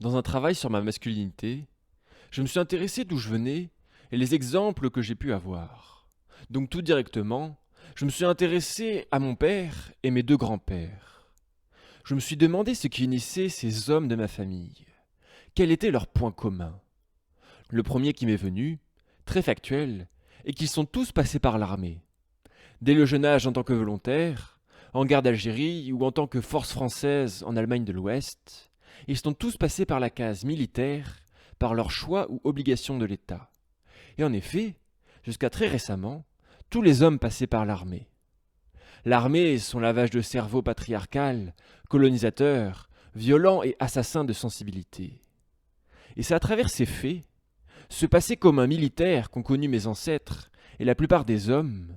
Dans un travail sur ma masculinité, je me suis intéressé d'où je venais et les exemples que j'ai pu avoir. Donc tout directement, je me suis intéressé à mon père et mes deux grands-pères. Je me suis demandé ce qui unissait ces hommes de ma famille. Quel était leur point commun? Le premier qui m'est venu, très factuel, est qu'ils sont tous passés par l'armée. Dès le jeune âge en tant que volontaire, en guerre d'Algérie ou en tant que force française en Allemagne de l'Ouest, ils sont tous passés par la case militaire, par leur choix ou obligation de l'État. Et en effet, jusqu'à très récemment, tous les hommes passaient par l'armée. L'armée, son lavage de cerveau patriarcal, colonisateur, violent et assassin de sensibilité. Et c'est à travers ces faits, ce passé commun militaire qu'ont connu mes ancêtres et la plupart des hommes,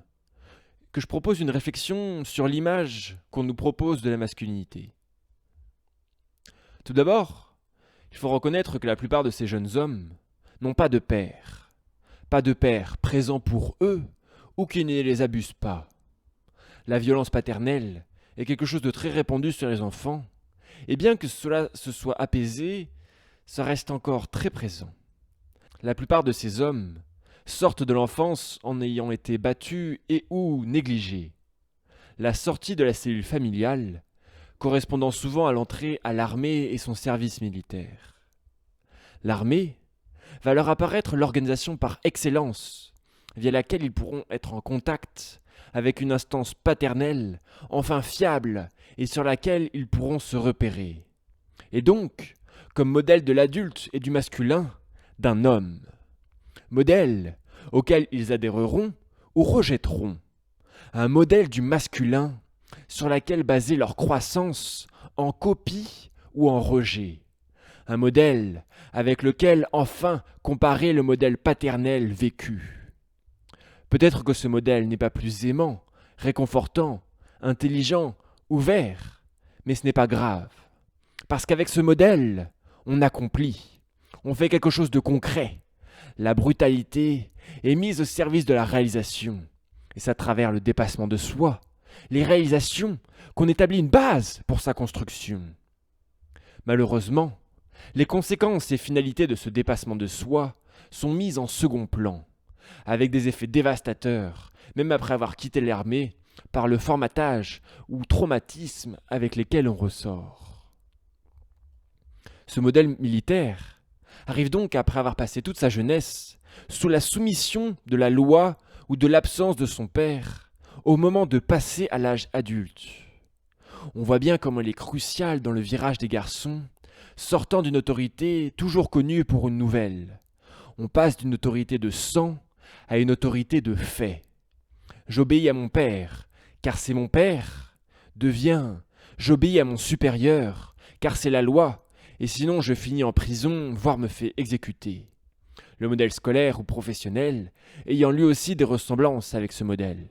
que je propose une réflexion sur l'image qu'on nous propose de la masculinité. Tout d'abord, il faut reconnaître que la plupart de ces jeunes hommes n'ont pas de père. Pas de père présent pour eux ou qui ne les abuse pas. La violence paternelle est quelque chose de très répandu sur les enfants, et bien que cela se soit apaisé, ça reste encore très présent. La plupart de ces hommes sortent de l'enfance en ayant été battus et ou négligés. La sortie de la cellule familiale correspondant souvent à l'entrée à l'armée et son service militaire. L'armée va leur apparaître l'organisation par excellence, via laquelle ils pourront être en contact avec une instance paternelle, enfin fiable, et sur laquelle ils pourront se repérer. Et donc, comme modèle de l'adulte et du masculin, d'un homme. Modèle auquel ils adhéreront ou rejetteront. Un modèle du masculin sur laquelle baser leur croissance en copie ou en rejet. Un modèle avec lequel enfin comparer le modèle paternel vécu. Peut-être que ce modèle n'est pas plus aimant, réconfortant, intelligent, ouvert, mais ce n'est pas grave. Parce qu'avec ce modèle, on accomplit, on fait quelque chose de concret. La brutalité est mise au service de la réalisation, et c'est à travers le dépassement de soi, les réalisations, qu'on établit une base pour sa construction. Malheureusement, les conséquences et finalités de ce dépassement de soi sont mises en second plan, avec des effets dévastateurs, même après avoir quitté l'armée, par le formatage ou traumatisme avec lesquels on ressort. Ce modèle militaire arrive donc après avoir passé toute sa jeunesse sous la soumission de la loi ou de l'absence de son père au moment de passer à l'âge adulte. On voit bien comment il est crucial dans le virage des garçons, sortant d'une autorité toujours connue pour une nouvelle. On passe d'une autorité de sang à une autorité de fait. J'obéis à mon père, car c'est mon père, devient j'obéis à mon supérieur, car c'est la loi, et sinon je finis en prison, voire me fais exécuter. Le modèle scolaire ou professionnel ayant lui aussi des ressemblances avec ce modèle.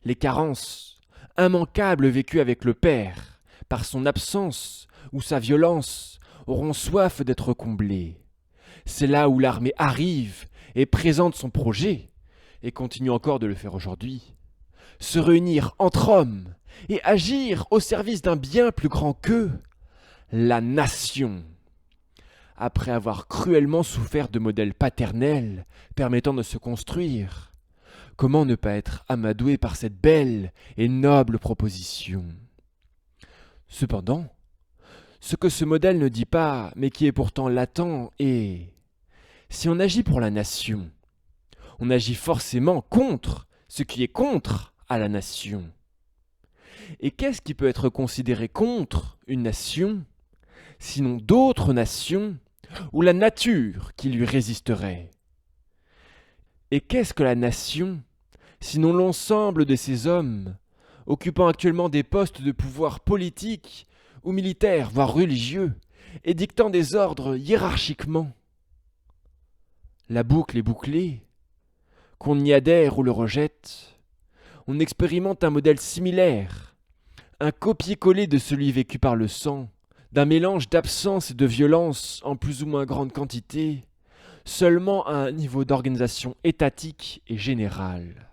Les carences immanquables vécues avec le père, par son absence ou sa violence, auront soif d'être comblées. C'est là où l'armée arrive et présente son projet, et continue encore de le faire aujourd'hui. Se réunir entre hommes et agir au service d'un bien plus grand qu'eux, la nation. Après avoir cruellement souffert de modèles paternels permettant de se construire, comment ne pas être amadoué par cette belle et noble proposition? Cependant, ce que ce modèle ne dit pas, mais qui est pourtant latent, est si on agit pour la nation, on agit forcément contre ce qui est contre à la nation. Et qu'est-ce qui peut être considéré contre une nation, sinon d'autres nations ou la nature qui lui résisterait? Et qu'est-ce que la nation, sinon l'ensemble de ces hommes, occupant actuellement des postes de pouvoir politique ou militaire, voire religieux, et dictant des ordres hiérarchiquement? La boucle est bouclée, qu'on y adhère ou le rejette, on expérimente un modèle similaire, un copier-coller de celui vécu par le sang, d'un mélange d'absence et de violence en plus ou moins grande quantité, seulement à un niveau d'organisation étatique et générale.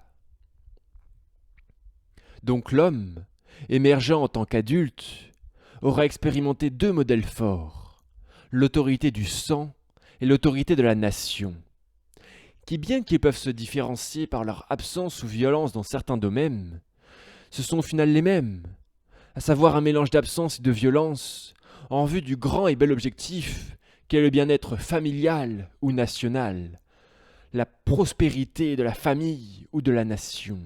Donc l'homme, émergeant en tant qu'adulte, aura expérimenté deux modèles forts, l'autorité du sang et l'autorité de la nation, qui bien qu'ils peuvent se différencier par leur absence ou violence dans certains domaines, ce sont au final les mêmes, à savoir un mélange d'absence et de violence en vue du grand et bel objectif qu'est le bien-être familial ou national, la prospérité de la famille ou de la nation.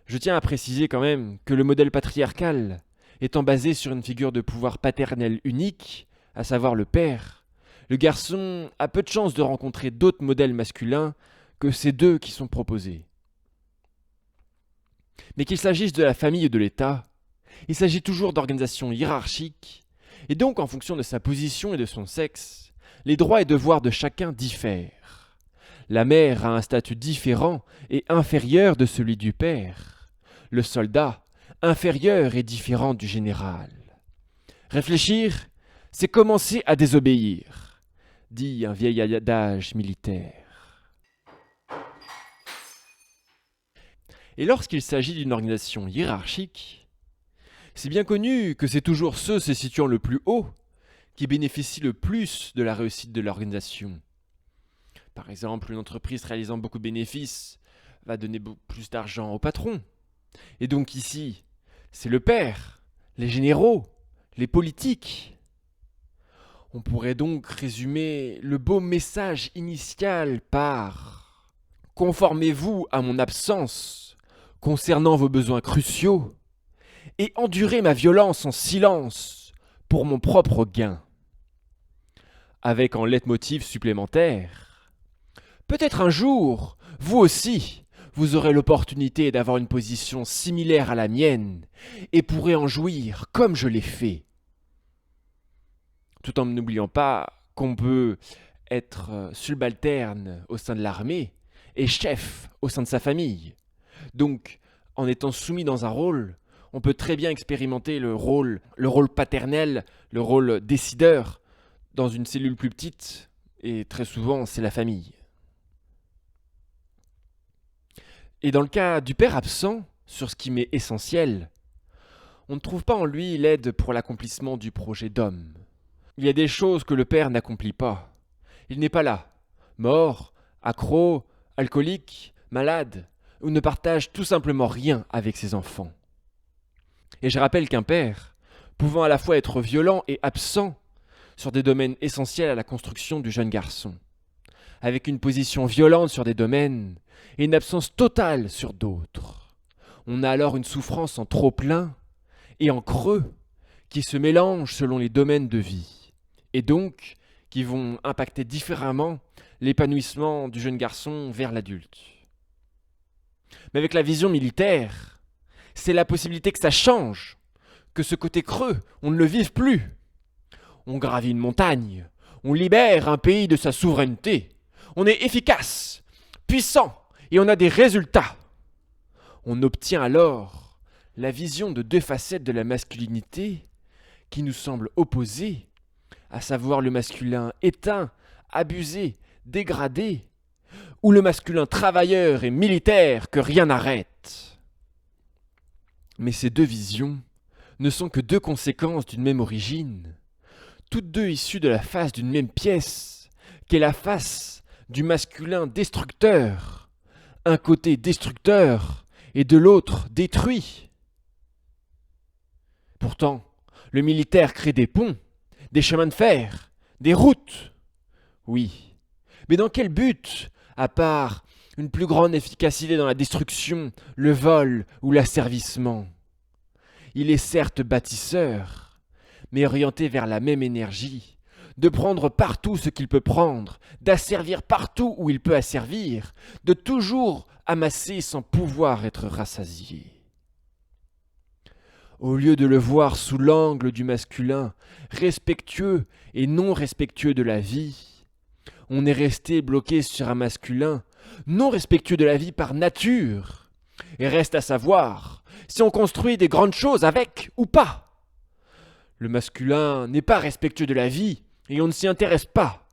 Je tiens à préciser quand même que le modèle patriarcal, étant basé sur une figure de pouvoir paternel unique, à savoir le père, le garçon a peu de chances de rencontrer d'autres modèles masculins que ces deux qui sont proposés. Mais qu'il s'agisse de la famille ou de l'État, il s'agit toujours d'organisations hiérarchiques, et donc en fonction de sa position et de son sexe, les droits et devoirs de chacun diffèrent. La mère a un statut différent et inférieur de celui du père. Le soldat, inférieur et différent du général. Réfléchir, c'est commencer à désobéir, dit un vieil adage militaire. Et lorsqu'il s'agit d'une organisation hiérarchique, c'est bien connu que c'est toujours ceux se situant le plus haut qui bénéficient le plus de la réussite de l'organisation. Par exemple, une entreprise réalisant beaucoup de bénéfices va donner plus d'argent au patron. Et donc ici, c'est le père, les généraux, les politiques. On pourrait donc résumer le beau message initial par « Conformez-vous à mon absence concernant vos besoins cruciaux et endurez ma violence en silence pour mon propre gain. » Avec en leitmotiv supplémentaire « Peut-être un jour, vous aussi, vous aurez l'opportunité d'avoir une position similaire à la mienne et pourrez en jouir comme je l'ai fait. » Tout en n'oubliant pas qu'on peut être subalterne au sein de l'armée et chef au sein de sa famille. Donc, en étant soumis dans un rôle, on peut très bien expérimenter le rôle paternel, le rôle décideur dans une cellule plus petite, et très souvent c'est la famille. Et dans le cas du père absent, sur ce qui m'est essentiel, on ne trouve pas en lui l'aide pour l'accomplissement du projet d'homme. Il y a des choses que le père n'accomplit pas. Il n'est pas là, mort, accro, alcoolique, malade, ou ne partage tout simplement rien avec ses enfants. Et je rappelle qu'un père, pouvant à la fois être violent et absent sur des domaines essentiels à la construction du jeune garçon, avec une position violente sur des domaines et une absence totale sur d'autres. On a alors une souffrance en trop-plein et en creux qui se mélangent selon les domaines de vie, et donc qui vont impacter différemment l'épanouissement du jeune garçon vers l'adulte. Mais avec la vision militaire, c'est la possibilité que ça change, que ce côté creux, on ne le vive plus. On gravit une montagne, on libère un pays de sa souveraineté, on est efficace, puissant, et on a des résultats. On obtient alors la vision de deux facettes de la masculinité qui nous semblent opposées, à savoir le masculin éteint, abusé, dégradé, ou le masculin travailleur et militaire que rien n'arrête. Mais ces deux visions ne sont que deux conséquences d'une même origine, toutes deux issues de la face d'une même pièce, qu'est la face du masculin destructeur, un côté destructeur et de l'autre détruit. Pourtant, le militaire crée des ponts, des chemins de fer, des routes. Oui, mais dans quel but, à part une plus grande efficacité dans la destruction, le vol ou l'asservissement? Il est certes bâtisseur, mais orienté vers la même énergie, de prendre partout ce qu'il peut prendre, d'asservir partout où il peut asservir, de toujours amasser sans pouvoir être rassasié. Au lieu de le voir sous l'angle du masculin, respectueux et non respectueux de la vie, on est resté bloqué sur un masculin non respectueux de la vie par nature, et reste à savoir si on construit des grandes choses avec ou pas. Le masculin n'est pas respectueux de la vie et on ne s'y intéresse pas.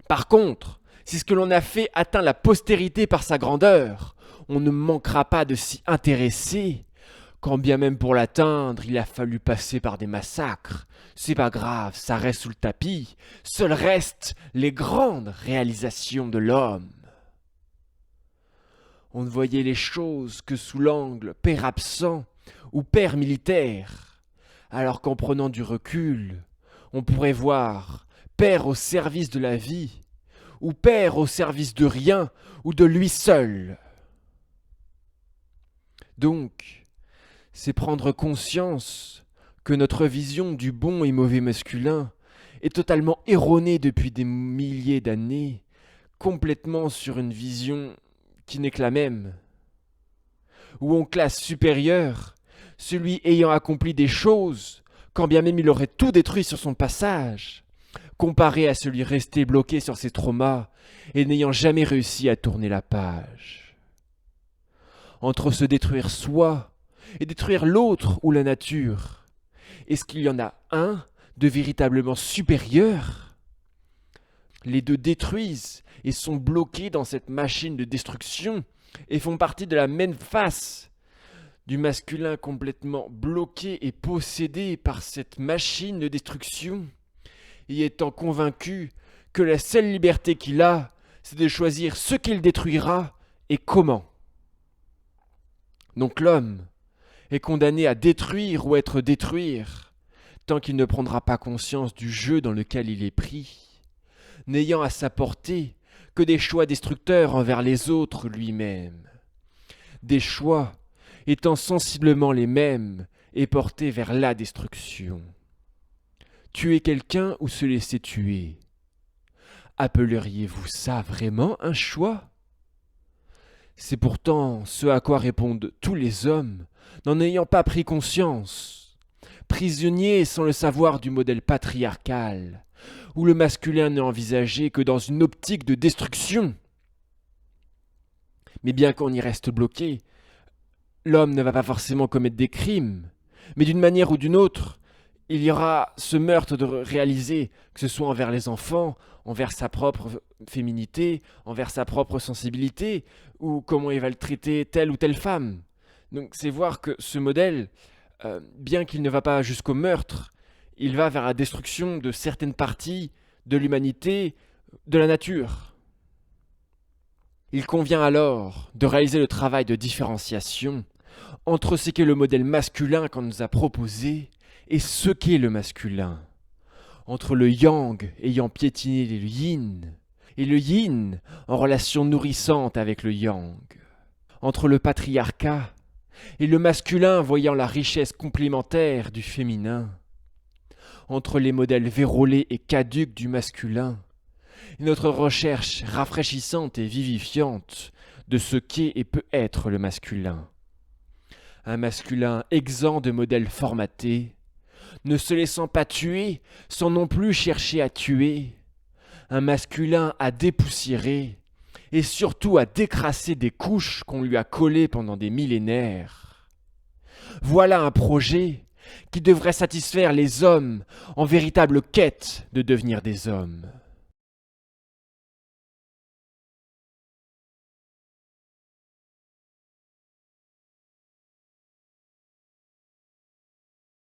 Par contre, si ce que l'on a fait atteint la postérité par sa grandeur, on ne manquera pas de s'y intéresser, Quand bien même pour l'atteindre, il a fallu passer par des massacres. C'est pas grave, ça reste sous le tapis. Seules restent les grandes réalisations de l'homme. On ne voyait les choses que sous l'angle père absent ou père militaire, alors qu'en prenant du recul, on pourrait voir père au service de la vie, ou père au service de rien ou de lui seul. Donc, c'est prendre conscience que notre vision du bon et mauvais masculin est totalement erronée depuis des milliers d'années, complètement sur une vision qui n'est que la même, où on classe supérieur celui ayant accompli des choses, quand bien même il aurait tout détruit sur son passage, comparé à celui resté bloqué sur ses traumas et n'ayant jamais réussi à tourner la page. Entre se détruire soi et détruire l'autre ou la nature, est-ce qu'il y en a un de véritablement supérieur ? Les deux détruisent et sont bloqués dans cette machine de destruction et font partie de la même face du masculin complètement bloqué et possédé par cette machine de destruction, y étant convaincu que la seule liberté qu'il a, c'est de choisir ce qu'il détruira et comment. Donc l'homme est condamné à détruire ou être détruire, tant qu'il ne prendra pas conscience du jeu dans lequel il est pris, n'ayant à sa portée que des choix destructeurs envers les autres lui-même. Des choix étant sensiblement les mêmes et portés vers la destruction. Tuer quelqu'un ou se laisser tuer, appelleriez-vous ça vraiment un choix ? C'est pourtant ce à quoi répondent tous les hommes, n'en ayant pas pris conscience, prisonniers sans le savoir du modèle patriarcal, où le masculin n'est envisagé que dans une optique de destruction. Mais bien qu'on y reste bloqué, l'homme ne va pas forcément commettre des crimes, mais d'une manière ou d'une autre, il y aura ce meurtre de réaliser, que ce soit envers les enfants, envers sa propre féminité, envers sa propre sensibilité, ou comment il va le traiter telle ou telle femme. Donc c'est voir que ce modèle, bien qu'il ne va pas jusqu'au meurtre, il va vers la destruction de certaines parties de l'humanité, de la nature. Il convient alors de réaliser le travail de différenciation entre ce qu'est le modèle masculin qu'on nous a proposé et ce qu'est le masculin, entre le yang ayant piétiné le yin, et le yin en relation nourrissante avec le yang, entre le patriarcat et le masculin voyant la richesse complémentaire du féminin, entre les modèles vérolés et caducs du masculin, et notre recherche rafraîchissante et vivifiante de ce qu'est et peut être le masculin. Un masculin exempt de modèles formatés, ne se laissant pas tuer sans non plus chercher à tuer, un masculin à dépoussiérer et surtout à décrasser des couches qu'on lui a collées pendant des millénaires. Voilà un projet qui devrait satisfaire les hommes en véritable quête de devenir des hommes.